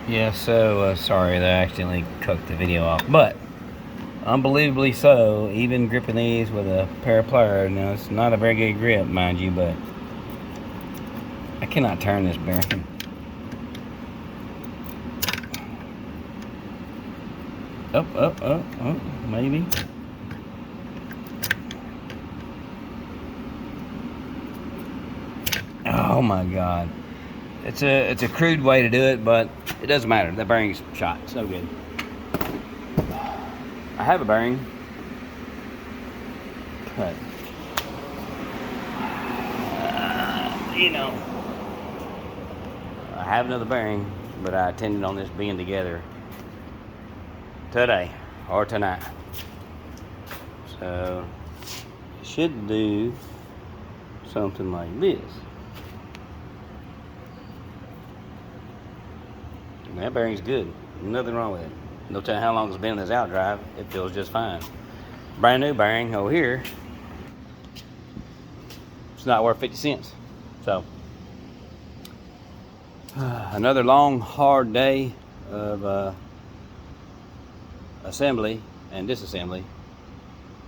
Yeah, so sorry that I accidentally cooked the video off, but unbelievably so, even gripping these with a pair of pliers. Now it's not a very good grip, mind you, but I cannot turn this bearing. Up, maybe. Oh my God. It's a crude way to do it, but it doesn't matter. That bearing's shot. It's no good. I have a bearing, but you know, I have another bearing, but I intended on this being together today or tonight. So it should do something like this. And that bearing's good. Nothing wrong with it. No telling how long it's been in this outdrive. It feels just fine. Brand new bearing over here. It's not worth 50 cents. So another long, hard day of assembly and disassembly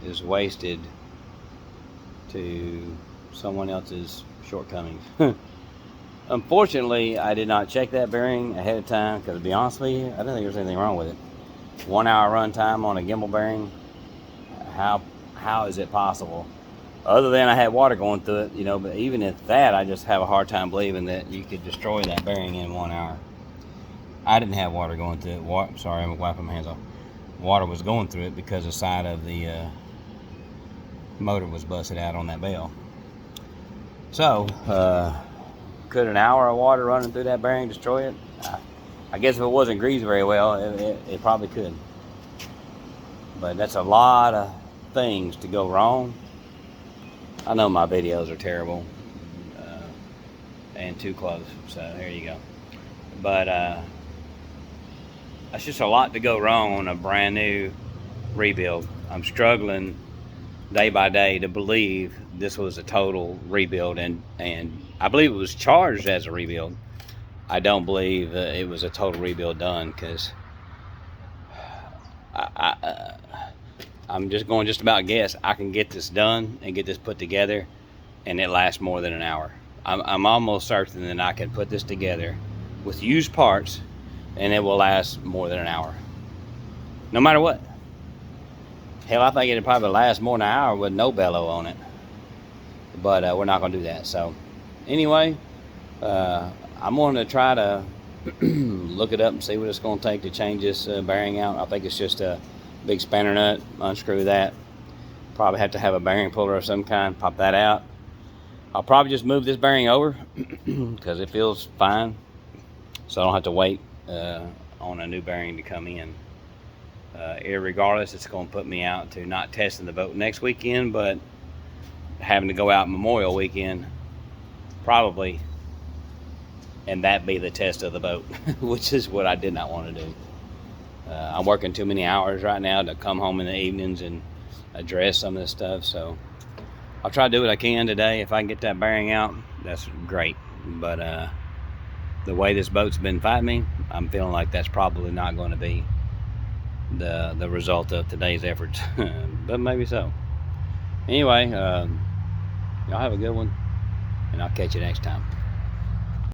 is wasted to someone else's shortcomings. Unfortunately, I did not check that bearing ahead of time because, to be honest with you, I didn't think there was anything wrong with it. 1 hour run time on a gimbal bearing. How is it possible? Other than I had water going through it, you know, but even at that, I just have a hard time believing that you could destroy that bearing in 1 hour. I didn't have water going through it. Sorry, I'm wiping my hands off. Water was going through it because the side of the motor was busted out on that bell. So, could an hour of water running through that bearing destroy it? I guess if it wasn't greased very well, it probably could. But that's a lot of things to go wrong. I know my videos are terrible and too close, so there you go. But that's just a lot to go wrong on a brand new rebuild. I'm struggling day by day to believe this was a total rebuild, and I believe it was charged as a rebuild. I don't believe it was a total rebuild done, because I'm just about guess I can get this done and get this put together and it lasts more than an hour. I'm almost certain that I can put this together with used parts and it will last more than an hour, no matter what. Hell, I think it'd probably last more than an hour with no bellow on it, but we're not gonna do that. So anyway, I'm going to try to look it up and see what it's going to take to change this bearing out. I think it's just a big spanner nut. Unscrew that. Probably have to have a bearing puller of some kind. Pop that out. I'll probably just move this bearing over because it feels fine, so I don't have to wait on a new bearing to come in. Irregardless, it's going to put me out to not testing the boat next weekend, but having to go out Memorial weekend probably, and that be the test of the boat, which is what I did not want to do. I'm working too many hours right now to come home in the evenings and address some of this stuff, so I'll try to do what I can today. If I can get that bearing out, that's great. But the way this boat's been fighting me, I'm feeling like that's probably not going to be the result of today's efforts. But maybe so. Anyway, y'all have a good one, and I'll catch you next time.